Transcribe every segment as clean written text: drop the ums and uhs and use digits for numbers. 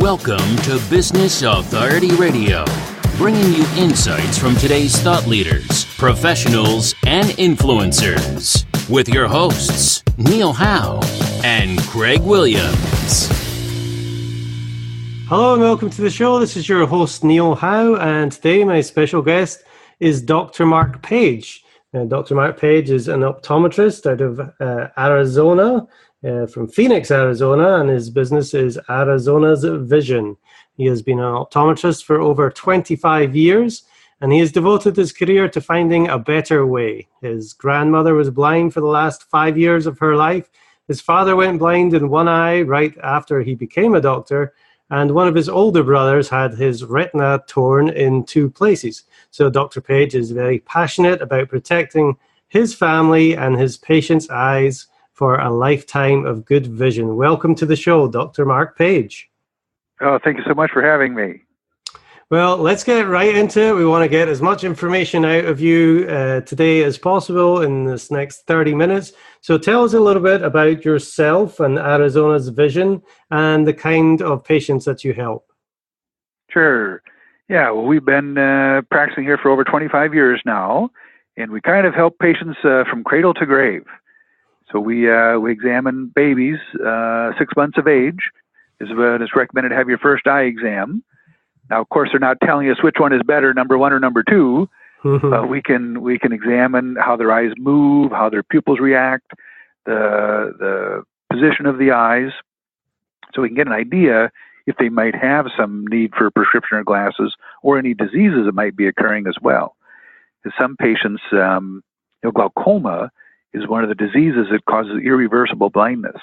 Welcome to Business Authority Radio, bringing you insights from today's thought leaders, professionals, and influencers. With your hosts, Neil Howe and Craig Williams. Hello and welcome to the show. This is your host, Neil Howe, and today my special guest is Dr. Mark Page. Dr. Mark Page is an optometrist out of Arizona, from Phoenix, Arizona, and his business is Arizona's Vision. He has been an optometrist for over 25 years, and he has devoted his career to finding a better way. His grandmother was blind for the last 5 years of her life. His father went blind in one eye right after he became a doctor, and one of his older brothers had his retina torn in 2 places. So Dr. Page is very passionate about protecting his family and his patients' eyes for a lifetime of good vision. Welcome to the show, Dr. Mark Page. Oh, thank you so much for having me. Well, let's get right into it. We want to get as much information out of you today as possible in this next 30 minutes. So tell us a little bit about yourself and Arizona's Vision and the kind of patients that you help. Sure. Yeah, well, we've been practicing here for over 25 years now, and we kind of help patients from cradle to grave. So we examine babies 6 months of age. It's recommended to have your first eye exam. Now, of course, they're not telling us which one is better, number 1 or number 2. But we can examine how their eyes move, how their pupils react, the position of the eyes, so we can get an idea if they might have some need for prescription or glasses or any diseases that might be occurring as well. In some patients, glaucoma is one of the diseases that causes irreversible blindness,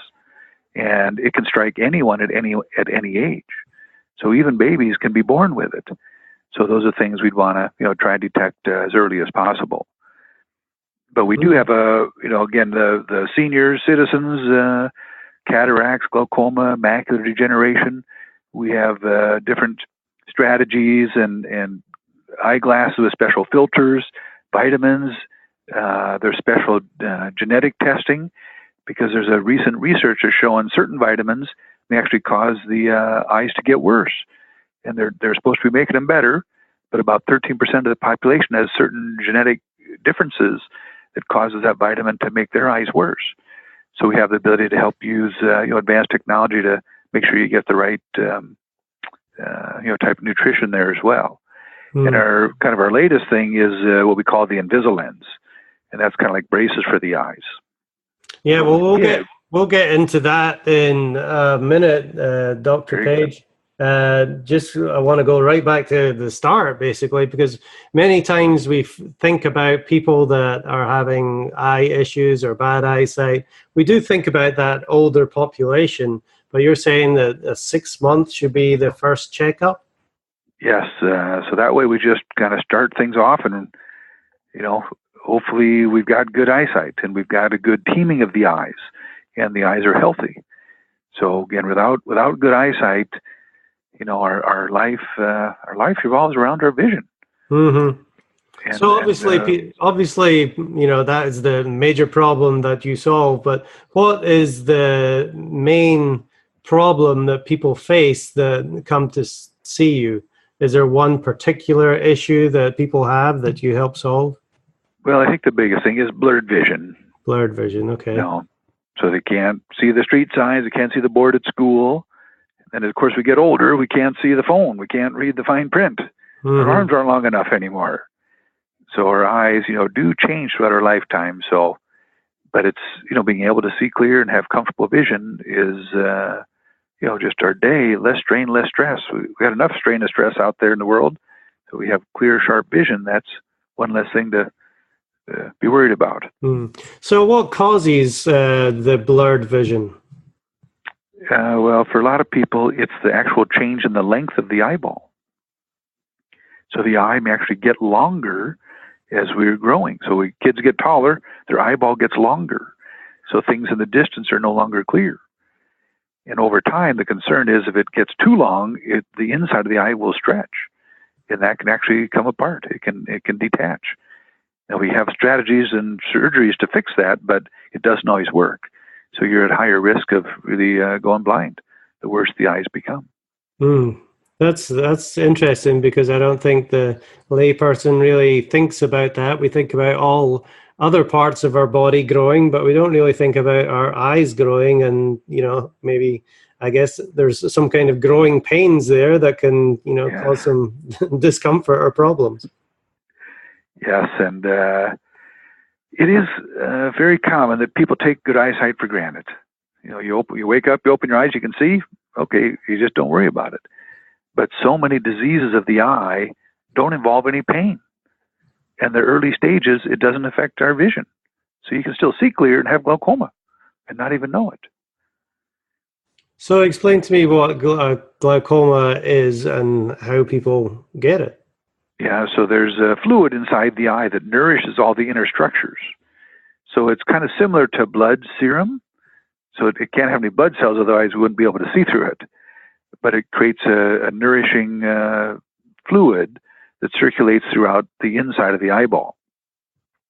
and it can strike anyone at any age. So even babies can be born with it. So those are things we'd want to, try to detect as early as possible. But we do have the senior citizens, cataracts, glaucoma, macular degeneration. We have different strategies and eyeglasses with special filters, vitamins. There's special genetic testing, because there's a recent research that's showing certain vitamins may actually cause the eyes to get worse. And they're supposed to be making them better, but about 13% of the population has certain genetic differences that causes that vitamin to make their eyes worse. So we have the ability to help use advanced technology to make sure you get the right type of nutrition there as well. And our latest thing is what we call the Invisalens, and that's kind of like braces for the eyes. Yeah, well, we'll get into that in a minute, Dr. Page. I want to go right back to the start, basically, because many times we think about people that are having eye issues or bad eyesight. We do think about that older population, but you're saying that 6 months should be the first checkup? Yes, so that way we just kind of start things off, and, hopefully we've got good eyesight and we've got a good teaming of the eyes, and the eyes are healthy. So again, without good eyesight, our life revolves around our vision. Mm-hmm. So obviously, that is the major problem that you solve. But what is the main problem that people face that come to see you? Is there one particular issue that people have that you help solve? Well, I think the biggest thing is blurred vision. Blurred vision, okay. So they can't see the street signs, they can't see the board at school. And of course, we get older, we can't see the phone, we can't read the fine print. Our arms aren't long enough anymore. So our eyes, do change throughout our lifetime. So, but it's, being able to see clear and have comfortable vision is, just our day, less strain, less stress. We got enough strain and stress out there in the world. So we have clear, sharp vision. That's one less thing to be worried about. So what causes the blurred vision? Well, for a lot of people, it's the actual change in the length of the eyeball. So the eye may actually get longer as we're growing. So kids get taller, their eyeball gets longer. So things in the distance are no longer clear. And over time, the concern is if it gets too long, the inside of the eye will stretch, and that can actually come apart. It can detach. Now, we have strategies and surgeries to fix that, but it doesn't always work. So you're at higher risk of really going blind the worse the eyes become. Mm. That's interesting because I don't think the layperson really thinks about that. We think about all other parts of our body growing, but we don't really think about our eyes growing. And maybe I guess there's some kind of growing pains there that can Yes. cause some discomfort or problems. Yes, and it is very common that people take good eyesight for granted. You wake up, you open your eyes, you can see. Okay, you just don't worry about it. But so many diseases of the eye don't involve any pain. And the early stages, it doesn't affect our vision. So you can still see clear and have glaucoma and not even know it. So explain to me what glaucoma is and how people get it. Yeah, so there's a fluid inside the eye that nourishes all the inner structures. So it's kind of similar to blood serum. So it can't have any blood cells, otherwise we wouldn't be able to see through it. But it creates a nourishing fluid that circulates throughout the inside of the eyeball.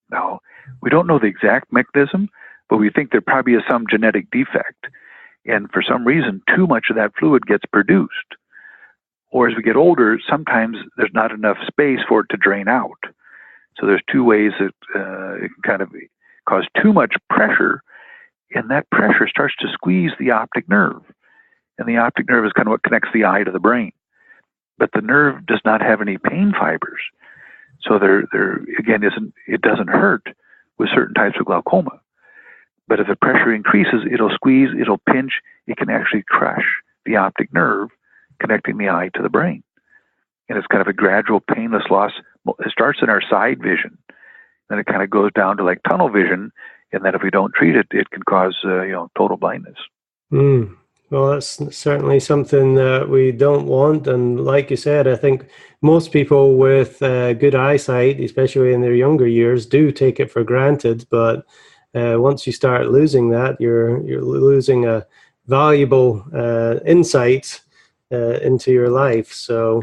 Now, we don't know the exact mechanism, but we think there probably is some genetic defect. And for some reason, too much of that fluid gets produced. Or as we get older, sometimes there's not enough space for it to drain out. So there's two ways that it can kind of cause too much pressure, and that pressure starts to squeeze the optic nerve. And the optic nerve is kind of what connects the eye to the brain. But the nerve does not have any pain fibers. So there again, it doesn't hurt with certain types of glaucoma. But if the pressure increases, it'll squeeze, it'll pinch, it can actually crush the optic nerve connecting the eye to the brain. And it's kind of a gradual, painless loss. It starts in our side vision, then it kind of goes down to like tunnel vision, and then if we don't treat it, it can cause total blindness. Mm. Well, that's certainly something that we don't want. And like you said, I think most people with good eyesight, especially in their younger years, do take it for granted. But once you start losing that, you're losing a valuable insight into your life. So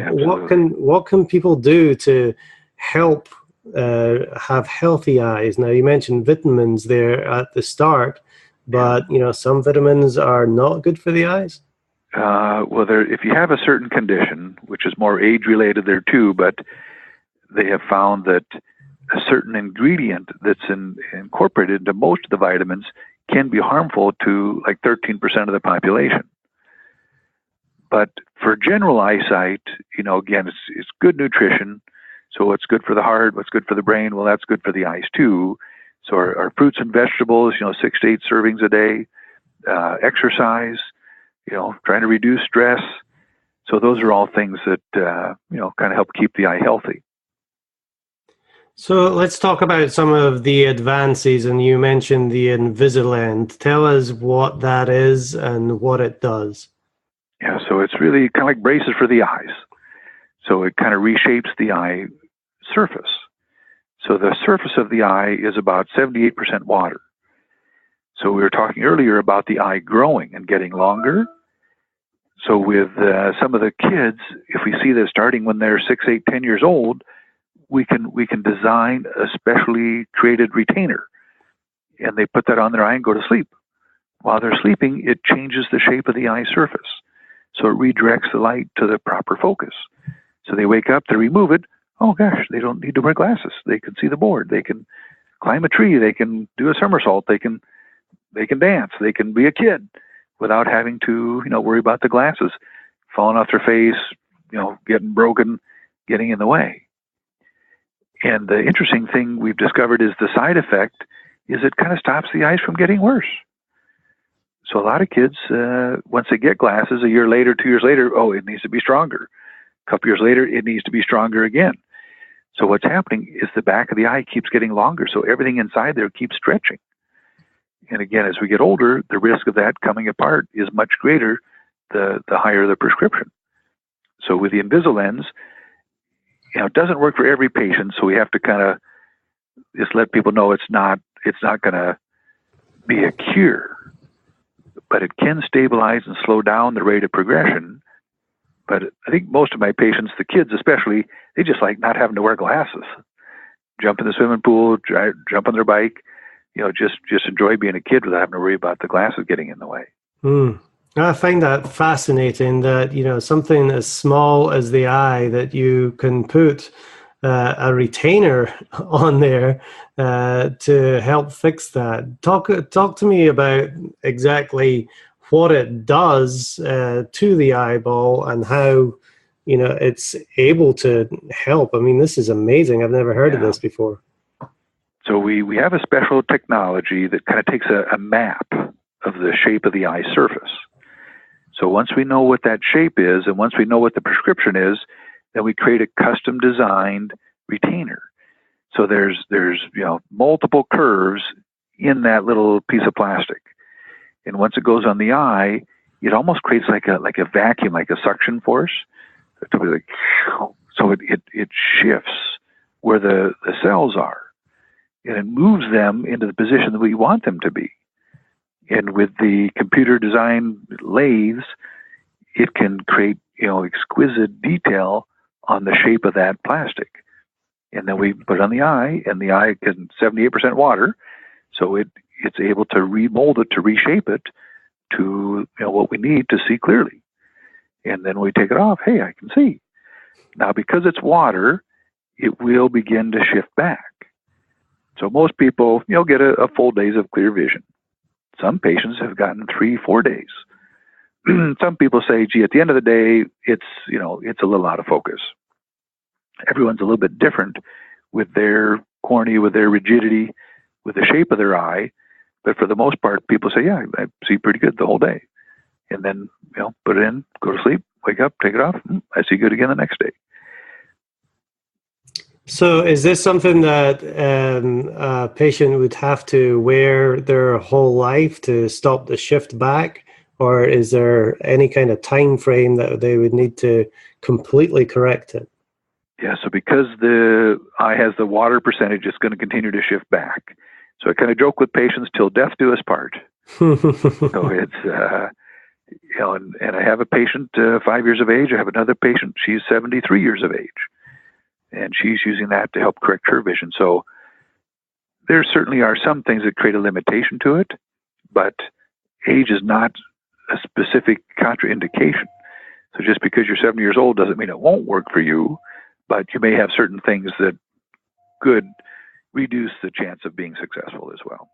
what can people do to help have healthy eyes? Now, you mentioned vitamins there at the start, but some vitamins are not good for the eyes. Well, if you have a certain condition, which is more age-related there too, but they have found that a certain ingredient that's incorporated into most of the vitamins can be harmful to like 13% of the population. But for general eyesight, again, it's good nutrition. So what's good for the heart, what's good for the brain, well, that's good for the eyes too. So our fruits and vegetables, 6 to 8 servings a day, exercise, trying to reduce stress. So those are all things that, kind of help keep the eye healthy. So let's talk about some of the advances, and you mentioned the Invisalens. Tell us what that is and what it does. Yeah, so it's really kind of like braces for the eyes. So it kind of reshapes the eye surface. So the surface of the eye is about 78% water. So we were talking earlier about the eye growing and getting longer. So with some of the kids, if we see that starting when they're 6, 8, 10 years old, we can design a specially created retainer, and they put that on their eye and go to sleep. While they're sleeping, it changes the shape of the eye surface. So it redirects the light to the proper focus. So they wake up, they remove it. Oh gosh, they don't need to wear glasses. They can see the board. They can climb a tree. They can do a somersault. They can dance. They can be a kid without having to, worry about the glasses falling off their face, getting broken, getting in the way. And the interesting thing we've discovered is the side effect is it kind of stops the eyes from getting worse. So a lot of kids, once they get glasses, a year later, 2 years later, oh, it needs to be stronger. A couple years later, it needs to be stronger again. So what's happening is the back of the eye keeps getting longer, so everything inside there keeps stretching. And again, as we get older, the risk of that coming apart is much greater the higher the prescription. So with the Invisalens, it doesn't work for every patient, so we have to kind of just let people know it's not going to be a cure, but it can stabilize and slow down the rate of progression. But I think most of my patients, the kids especially, they just like not having to wear glasses. Jump in the swimming pool, jump on their bike, just enjoy being a kid without having to worry about the glasses getting in the way. I find that fascinating that, something as small as the eye that you can put a retainer on there to help fix that. Talk to me about exactly what it does to the eyeball and how, it's able to help. I mean, this is amazing. I've never heard of Yeah. this before. So we have a special technology that kind of takes a map of the shape of the eye surface. So once we know what that shape is, and once we know what the prescription is, then we create a custom designed retainer. So there's multiple curves in that little piece of plastic, and once it goes on the eye, it almost creates like a vacuum, like a suction force. So it shifts where the cells are, and it moves them into the position that we want them to be. And with the computer design lathes, it can create exquisite detail on the shape of that plastic. And then we put it on the eye, and the eye is 78% water, so it's able to remold it, to reshape it to what we need to see clearly. And then we take it off. Hey, I can see. Now, because it's water, it will begin to shift back. So most people, get a full days of clear vision. Some patients have gotten 3-4 days. Some people say, gee, at the end of the day, it's a little out of focus. Everyone's a little bit different with their cornea, with their rigidity, with the shape of their eye. But for the most part, people say, yeah, I see pretty good the whole day. And then, put it in, go to sleep, wake up, take it off. I see good again the next day. So is this something that a patient would have to wear their whole life to stop the shift back? Or is there any kind of time frame that they would need to completely correct it? Yeah, so because the eye has the water percentage, it's going to continue to shift back. So I kind of joke with patients, till death do us part. So it's, and I have a patient 5 years of age. I have another patient, she's 73 years of age. And she's using that to help correct her vision. So there certainly are some things that create a limitation to it, but age is not a specific contraindication. So just because you're 70 years old doesn't mean it won't work for you, but you may have certain things that could reduce the chance of being successful as well.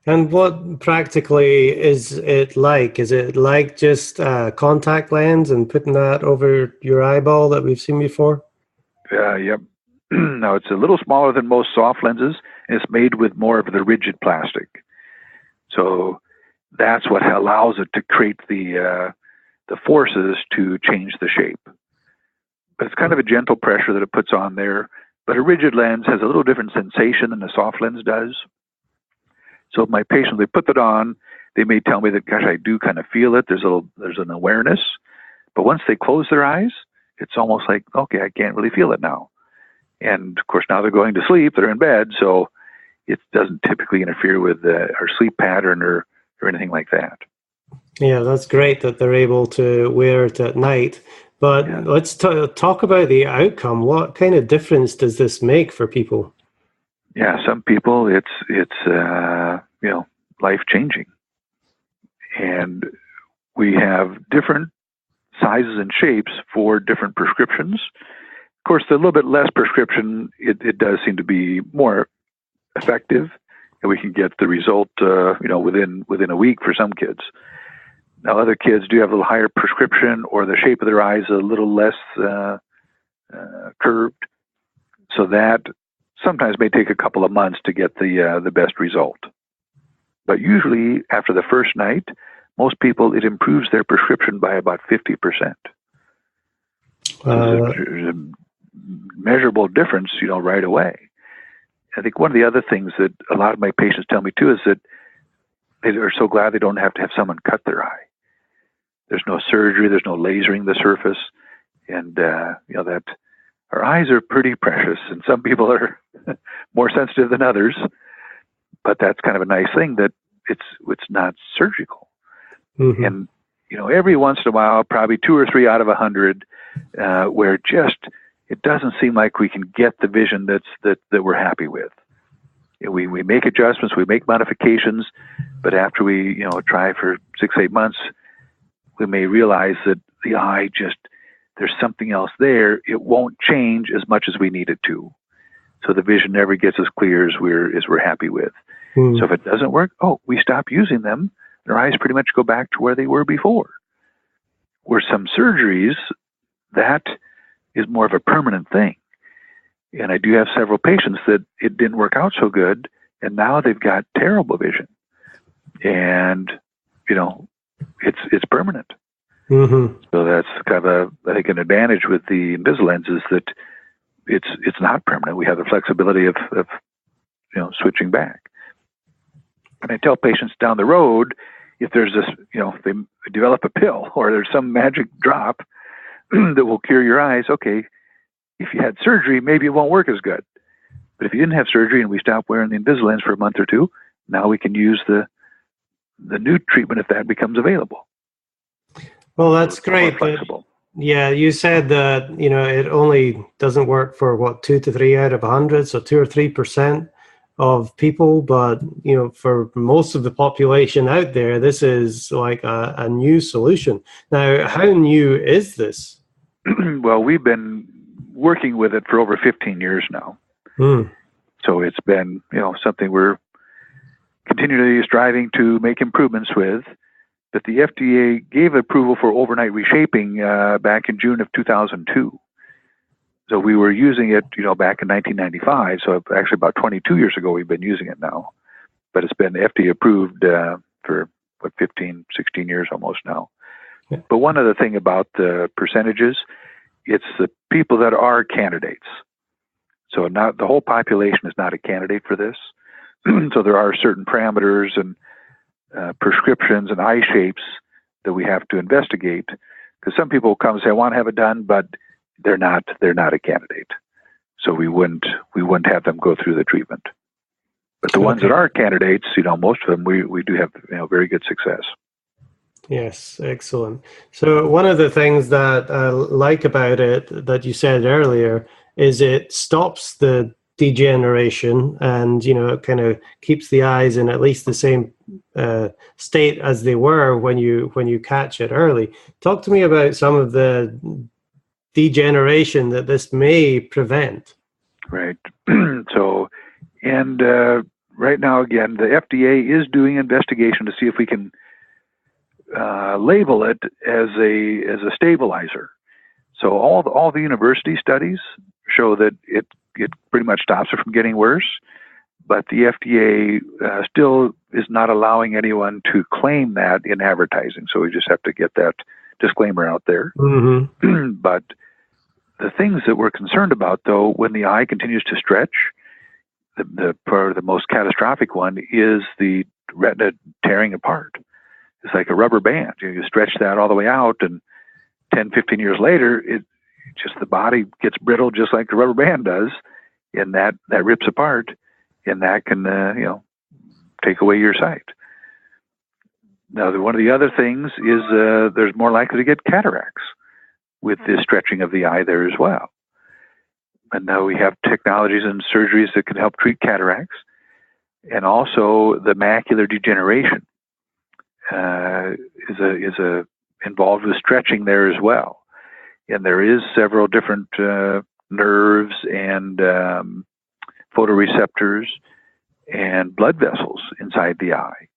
And what practically is it like? Is it like just a contact lens and putting that over your eyeball that we've seen before? Yep. Now, it's a little smaller than most soft lenses, and it's made with more of the rigid plastic. So that's what allows it to create the forces to change the shape. But it's kind of a gentle pressure that it puts on there. But a rigid lens has a little different sensation than a soft lens does. So if my patient, they put that on, they may tell me that, gosh, I do kind of feel it. There's an awareness. But once they close their eyes, it's almost like, okay, I can't really feel it now. And of course, now they're going to sleep, they're in bed, so it doesn't typically interfere with our sleep pattern or anything like that. Yeah, that's great that they're able to wear it at night. But Yeah. let's talk about the outcome. What kind of difference does this make for people? Yeah, some people, it's life-changing. And we have different sizes and shapes for different prescriptions. Of course, the little bit less prescription, it does seem to be more effective, and we can get the result, within a week for some kids. Now, other kids do have a little higher prescription, or the shape of their eyes a little less curved, so that sometimes may take a couple of months to get the best result. But usually, after the first night, most people, it improves their prescription by about 50%. There's a measurable difference, right away. I think one of the other things that a lot of my patients tell me too is that they are so glad they don't have to have someone cut their eye. There's no surgery, there's no lasering the surface, and that our eyes are pretty precious, and some people are more sensitive than others. But that's kind of a nice thing that it's not surgical. Mm-hmm. And every once in a while, probably 2 or 3 out of 100, where just it doesn't seem like we can get the vision that we're happy with. We make adjustments, we make modifications, but after we try for 6-8 months, we may realize that the eye there's something else there. It won't change as much as we need it to. So the vision never gets as clear as we're happy with. So if it doesn't work, we stop using them. Their eyes pretty much go back to where they were before. Where some surgeries, that is more of a permanent thing. And I do have several patients that it didn't work out so good, and now they've got terrible vision. And, it's permanent. Mm-hmm. So that's kind of I think an advantage with the Invisalens is that it's not permanent. We have the flexibility of switching back. And I tell patients down the road, if there's this, they develop a pill or there's some magic drop that will cure your eyes, okay, if you had surgery, maybe it won't work as good. But if you didn't have surgery and we stop wearing the Invisalens for a month or two, now we can use the new treatment if that becomes available. Well, that's great. Yeah, you said that, it only doesn't work for 2 to 3 out of 100, so 2 or 3% of people. But, for most of the population out there, this is like a new solution. Now, how new is this? Well, we've been working with it for over 15 years now. So it's been, something we're continually striving to make improvements with. But the FDA gave approval for overnight reshaping back in June of 2002. So we were using it, back in 1995. So actually about 22 years ago, we've been using it now. But it's been FDA approved for 15, 16 years almost now. Yeah. But one other thing about the percentages, it's the people that are candidates. So not the whole population is not a candidate for this. So there are certain parameters and prescriptions and eye shapes that we have to investigate, because some people come and say, I want to have it done, but they're not a candidate. So we wouldn't have them go through the treatment. But the ones that are candidates, most of them, we do have very good success. Yes, excellent. So one of the things that I like about it that you said earlier is it stops the degeneration and, it kind of keeps the eyes in at least the same state as they were when you catch it early. Talk to me about some of the degeneration that this may prevent. Right. So, and right now, again, the FDA is doing investigation to see if we can label it as a stabilizer. So all the university studies show that it pretty much stops it from getting worse, but the FDA still is not allowing anyone to claim that in advertising. So we just have to get that disclaimer out there. Mm-hmm. But the things that we're concerned about, though, when the eye continues to stretch, probably the most catastrophic one is the retina tearing apart. It's like a rubber band. You stretch that all the way out, and 10, 15 years later, the body gets brittle just like the rubber band does, and that rips apart, and that can take away your sight. Now, one of the other things is there's more likely to get cataracts with the stretching of the eye there as well. And now we have technologies and surgeries that can help treat cataracts, and also the macular degeneration is involved with stretching there as well. And there is several different nerves and photoreceptors and blood vessels inside the eye.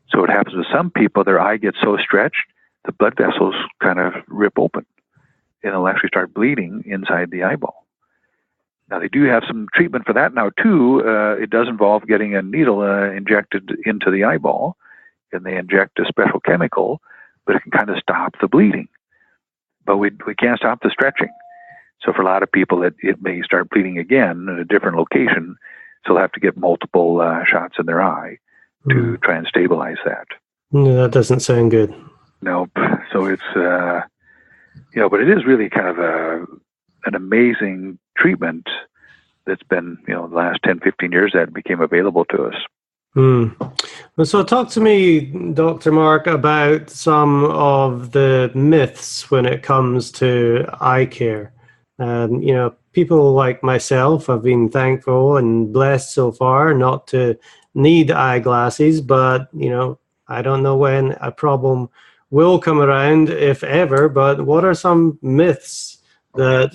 So what happens with some people, their eye gets so stretched, the blood vessels kind of rip open, and it'll actually start bleeding inside the eyeball. Now, they do have some treatment for that now, too. It does involve getting a needle injected into the eyeball, and they inject a special chemical, but it can kind of stop the bleeding. But we can't stop the stretching. So for a lot of people, it may start bleeding again in a different location, so they'll have to get multiple shots in their eye to try and stabilize that. No, that doesn't sound good. Nope. So it's, but it is really kind of an amazing treatment that's been, the last 10, 15 years that became available to us. Well, so talk to me, Dr. Mark, about some of the myths when it comes to eye care. People like myself have been thankful and blessed so far not to need eyeglasses, but, I don't know when a problem will come around, if ever. But what are some myths that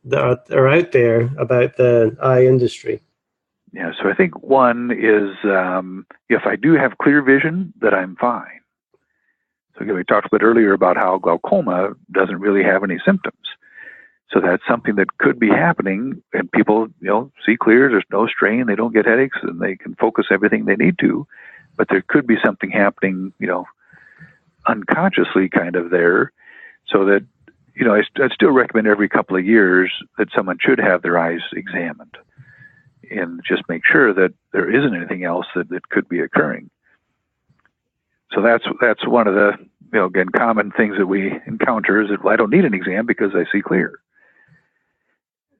that are out there about the eye industry? Yeah, so I think one is if I do have clear vision, that I'm fine. So again, we talked a bit earlier about how glaucoma doesn't really have any symptoms. So that's something that could be happening, and people, see clear, there's no strain, they don't get headaches, and they can focus everything they need to. But there could be something happening, unconsciously kind of there, so that, I'd still recommend every couple of years that someone should have their eyes examined and just make sure that there isn't anything else that could be occurring. So that's one of the, again, common things that we encounter is that, well, I don't need an exam because I see clear.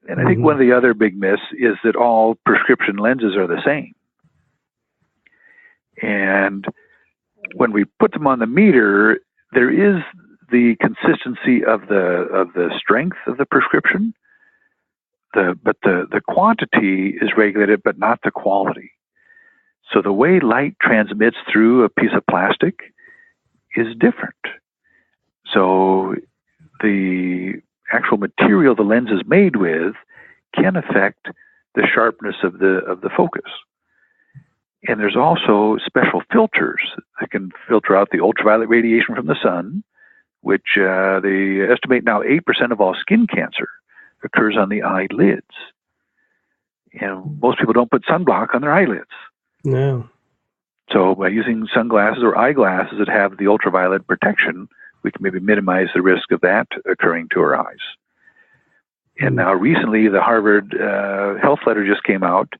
And I think one of the other big myths is that all prescription lenses are the same. And when we put them on the meter, there is the consistency of the strength of the prescription, but the quantity is regulated, but not the quality. So the way light transmits through a piece of plastic is different. So the actual material the lens is made with can affect the sharpness of the focus. And there's also special filters that can filter out the ultraviolet radiation from the sun, which they estimate now 8% of all skin cancer occurs on the eyelids. And most people don't put sunblock on their eyelids. No. So by using sunglasses or eyeglasses that have the ultraviolet protection, we can maybe minimize the risk of that occurring to our eyes. And now recently, the Harvard Health Letter just came out,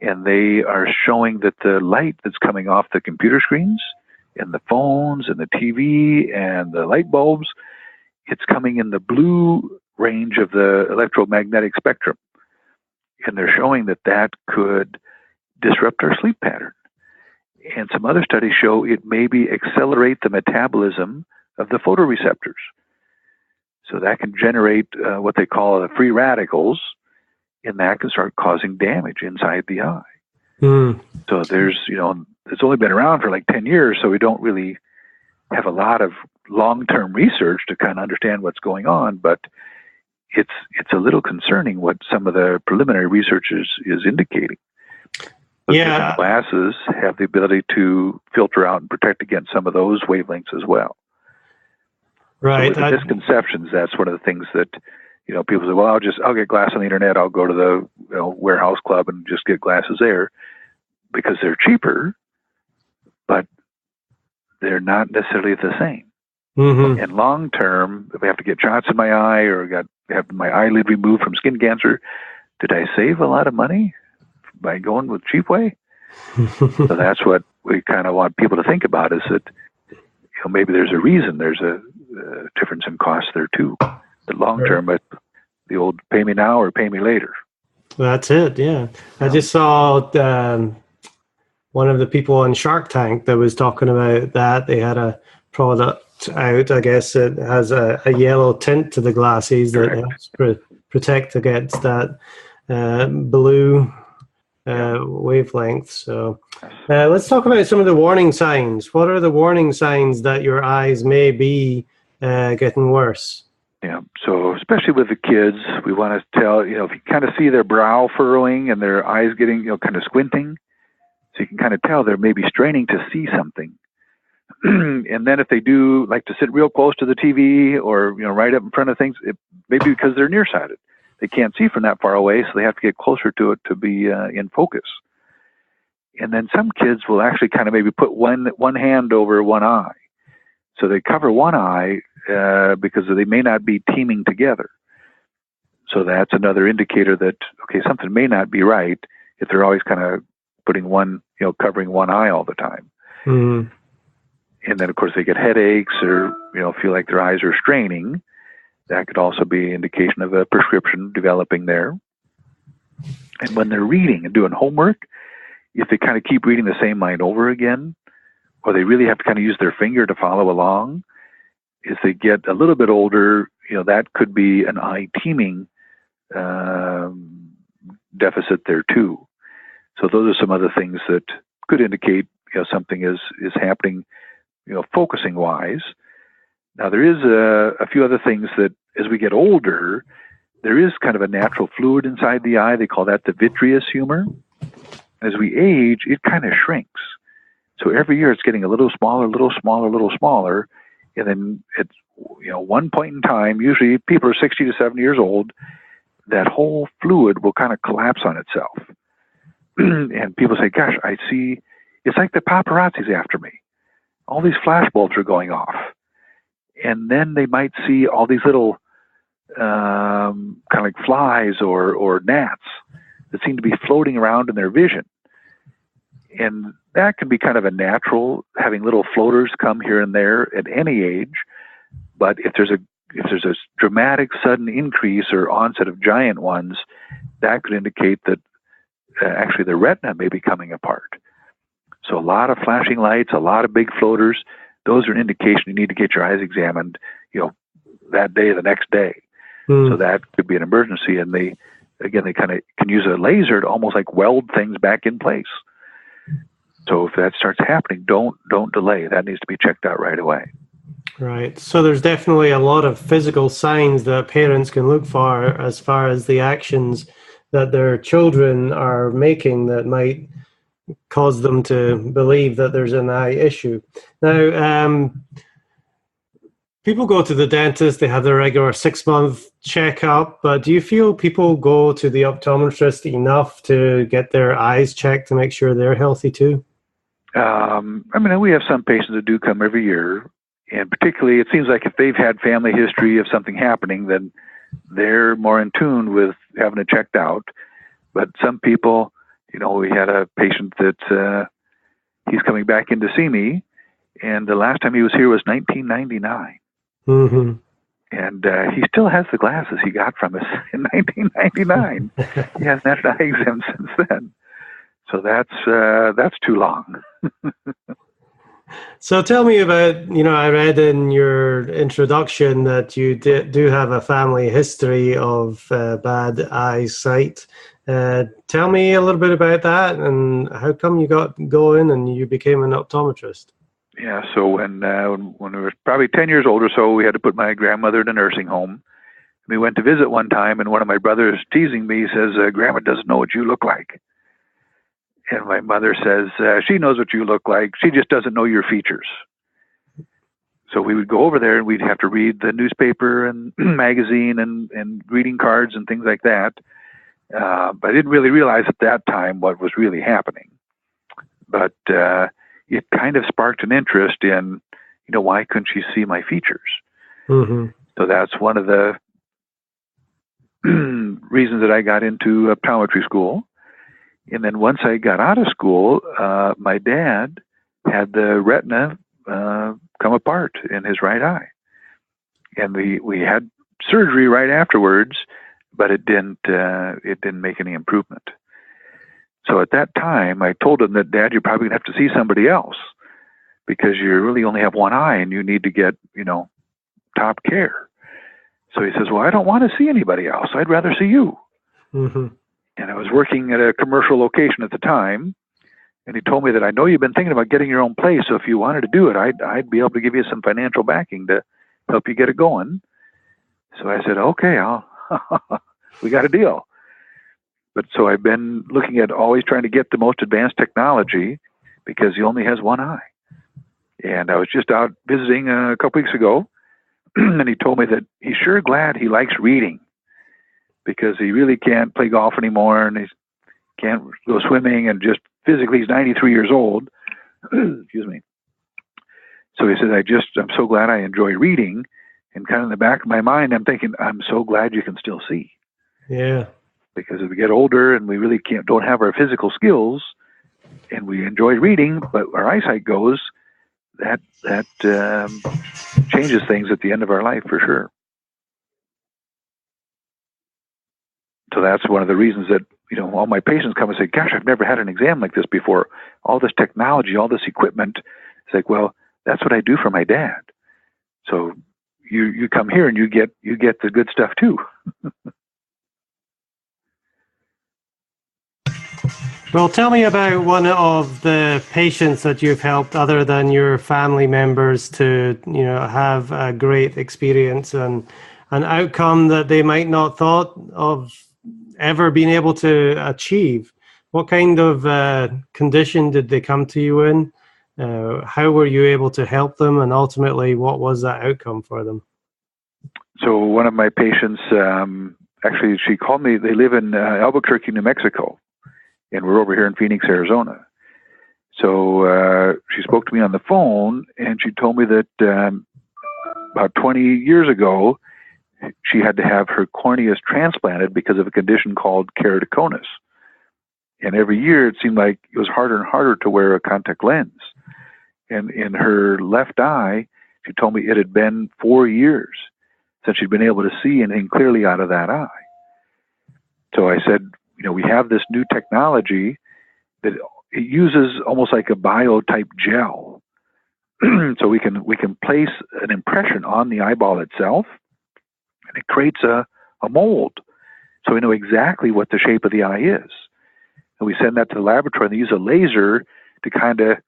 and they are showing that the light that's coming off the computer screens and the phones and the TV and the light bulbs, it's coming in the blue range of the electromagnetic spectrum. And they're showing that could disrupt our sleep pattern. And some other studies show it maybe accelerate the metabolism of the photoreceptors. So that can generate what they call the free radicals, and that can start causing damage inside the eye. So there's, it's only been around for like 10 years, so we don't really have a lot of long-term research to kind of understand what's going on, but it's a little concerning what some of the preliminary research is indicating. Yeah. Glasses have the ability to filter out and protect against some of those wavelengths as well. Right. So with the misconceptions, that's one of the things that, people say, well, I'll get glasses on the internet. I'll go to the warehouse club and just get glasses there because they're cheaper, but they're not necessarily the same. And long term, if I have to get shots in my eye or have my eyelid removed from skin cancer, did I save a lot of money by going with cheap way? So that's what we kind of want people to think about, is that maybe there's a reason there's a difference in cost there too. The long term, but the old pay me now or pay me later. That's it. Yeah. I just saw one of the people on Shark Tank that was talking about that. They had a product out, I guess it has a yellow tint to the glasses that helps protect against that blue wavelength. So let's talk about some of the warning signs. What are the warning signs that your eyes may be getting worse? Yeah, so especially with the kids, we want to tell, if you kind of see their brow furrowing and their eyes getting, kind of squinting, so you can kind of tell they're maybe straining to see something. And then if they do like to sit real close to the TV or, right up in front of things, it maybe because they're nearsighted. They can't see from that far away, so they have to get closer to it to be in focus. And then some kids will actually kind of maybe put one hand over one eye. So they cover one eye because they may not be teaming together. So that's another indicator that, okay, something may not be right if they're always kind of putting one, covering one eye all the time. And then, of course, they get headaches or, feel like their eyes are straining. That could also be an indication of a prescription developing there. And when they're reading and doing homework, if they kind of keep reading the same line over again, or they really have to kind of use their finger to follow along, as they get a little bit older, that could be an eye teaming deficit there too. So those are some other things that could indicate, something is happening focusing wise. Now, there is a few other things that as we get older, there is kind of a natural fluid inside the eye. They call that the vitreous humor. As we age, it kind of shrinks. So every year it's getting a little smaller, little smaller, little smaller. And then it's, one point in time, usually people are 60 to 70 years old, that whole fluid will kind of collapse on itself. And people say, gosh, I see, it's like the paparazzi's after me. All these flash bulbs are going off. And then they might see all these little kind of like flies or gnats that seem to be floating around in their vision. And that can be kind of a natural, having little floaters come here and there at any age. But if there's a dramatic sudden increase or onset of giant ones, that could indicate that actually the retina may be coming apart. So a lot of flashing lights, a lot of big floaters, those are an indication you need to get your eyes examined, that day or the next day. So that could be an emergency. And they kind of can use a laser to almost like weld things back in place. So if that starts happening, don't delay. That needs to be checked out right away. Right. So there's definitely a lot of physical signs that parents can look for as far as the actions that their children are making that might cause them to believe that there's an eye issue. Now, people go to the dentist, they have their regular 6-month checkup, but do you feel people go to the optometrist enough to get their eyes checked to make sure they're healthy too? We have some patients that do come every year, and particularly it seems like if they've had family history of something happening, then they're more in tune with having it checked out. But some people, we had a patient that he's coming back in to see me, and the last time he was here was 1999. Mm-hmm. And he still has the glasses he got from us in 1999. He hasn't had an eye exam since then. So that's too long. So tell me about, I read in your introduction that you do have a family history of bad eyesight. Tell me a little bit about that and how come you got going and you became an optometrist. Yeah, so when we were probably 10 years old or so, we had to put my grandmother in a nursing home. We went to visit one time, and one of my brothers teasing me says, Grandma doesn't know what you look like. And my mother says, she knows what you look like. She just doesn't know your features. So we would go over there, and we'd have to read the newspaper and magazine and greeting cards and things like that. But I didn't really realize at that time what was really happening. But it kind of sparked an interest in, why couldn't she see my features? Mm-hmm. So that's one of the reasons that I got into optometry school. And then once I got out of school, my dad had the retina come apart in his right eye. And we had surgery right afterwards, but it didn't make any improvement. So at that time, I told him that, Dad, you're probably going to have to see somebody else because you really only have one eye and you need to get, top care. So he says, well, I don't want to see anybody else. I'd rather see you. Mm-hmm. And I was working at a commercial location at the time, and he told me that I know you've been thinking about getting your own place, so if you wanted to do it, I'd be able to give you some financial backing to help you get it going. So I said, okay, we got a deal. But so I've been looking at always trying to get the most advanced technology because he only has one eye. And I was just out visiting a couple weeks ago, and he told me that he's sure glad he likes reading because he really can't play golf anymore and he can't go swimming and just physically he's 93 years old. Excuse me. So he said, I'm so glad I enjoy reading. And kind of in the back of my mind, I'm thinking, I'm so glad you can still see. Yeah. Because as we get older and we really don't have our physical skills and we enjoy reading, but our eyesight goes, that changes things at the end of our life for sure. So that's one of the reasons that, all my patients come and say, gosh, I've never had an exam like this before. All this technology, all this equipment. It's like, well, that's what I do for my dad. So you come here and you get the good stuff too. Well, tell me about one of the patients that you've helped other than your family members to, have a great experience and an outcome that they might not thought of ever being able to achieve. What kind of condition did they come to you in? How were you able to help them? And ultimately, what was that outcome for them? So one of my patients, actually, she called me. They live in Albuquerque, New Mexico, and we're over here in Phoenix, Arizona. So she spoke to me on the phone, and she told me that about 20 years ago, she had to have her corneas transplanted because of a condition called keratoconus. And every year, it seemed like it was harder and harder to wear a contact lens. And in her left eye, she told me it had been 4 years since she'd been able to see anything clearly out of that eye. So I said, we have this new technology that it uses almost like a bio-type gel. So we can place an impression on the eyeball itself, and it creates a mold. So we know exactly what the shape of the eye is. And we send that to the laboratory, and they use a laser to kind of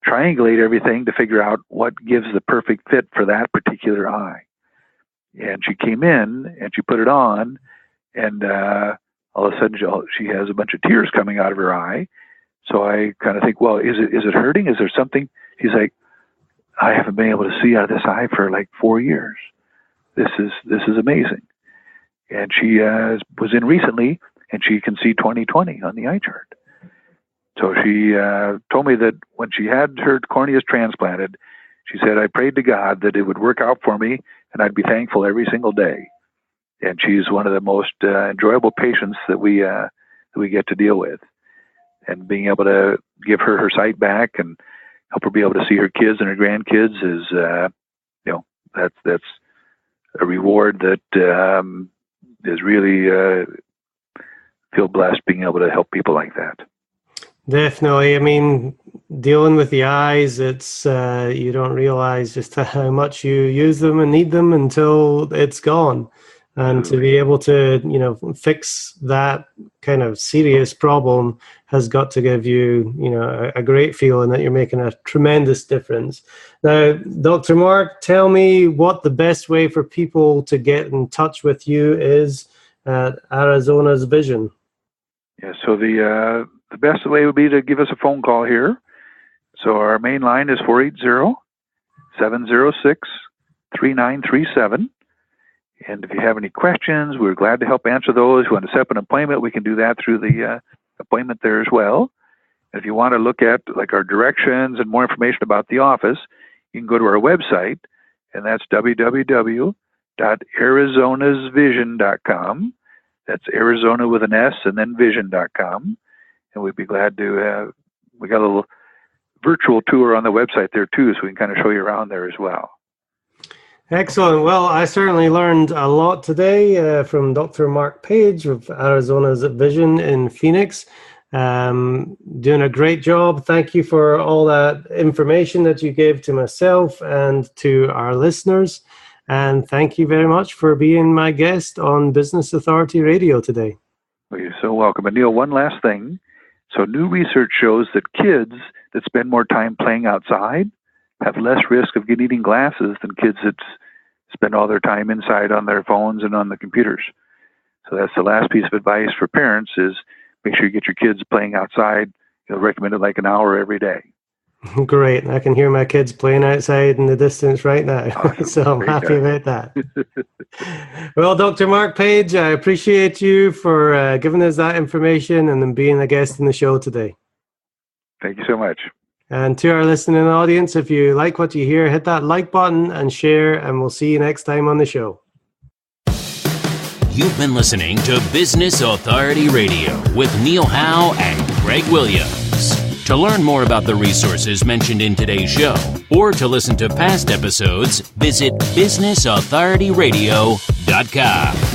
triangulate everything to figure out what gives the perfect fit for that particular eye. And she came in, and she put it on, and all of a sudden she has a bunch of tears coming out of her eye. So I kind of think, well, is it hurting? Is there something? She's like, I haven't been able to see out of this eye for like 4 years. This is amazing. And she was in recently, and she can see 20/20 on the eye chart. So she told me that when she had her corneas transplanted, she said, I prayed to God that it would work out for me, and I'd be thankful every single day. And she's one of the most enjoyable patients that we get to deal with. And being able to give her sight back and help her be able to see her kids and her grandkids is, that's a reward that is really feel blessed being able to help people like that. Definitely. I mean, dealing with the eyes, it's you don't realize just how much you use them and need them until it's gone. And to be able to, fix that kind of serious problem has got to give you, a great feeling that you're making a tremendous difference. Now, Dr. Mark, tell me what the best way for people to get in touch with you is at Arizona's Vision. Yeah, so the best way would be to give us a phone call here. So our main line is 480-706-3937. And if you have any questions, we're glad to help answer those. If you want to set up an appointment, we can do that through the appointment there as well. And if you want to look at like our directions and more information about the office, you can go to our website, and that's www.arizonasvision.com. That's Arizona with an S and then vision.com. And we'd be glad to we got a little virtual tour on the website there too, so we can kind of show you around there as well. Excellent. Well, I certainly learned a lot today from Dr. Mark Page of Arizona's Vision in Phoenix. Doing a great job. Thank you for all that information that you gave to myself and to our listeners. And thank you very much for being my guest on Business Authority Radio today. Well, you're so welcome. And Neil, one last thing. So new research shows that kids that spend more time playing outside have less risk of needing glasses than kids that spend all their time inside on their phones and on the computers. So that's the last piece of advice for parents is make sure you get your kids playing outside. Recommended like an hour every day. Great. I can hear my kids playing outside in the distance right now. Awesome. So I'm happy about that. Well, Dr. Mark Page, I appreciate you for giving us that information and then being a guest in the show today. Thank you so much. And to our listening audience, if you like what you hear, hit that like button and share, and we'll see you next time on the show. You've been listening to Business Authority Radio with Neil Howe and Greg Williams. To learn more about the resources mentioned in today's show or to listen to past episodes, visit businessauthorityradio.com.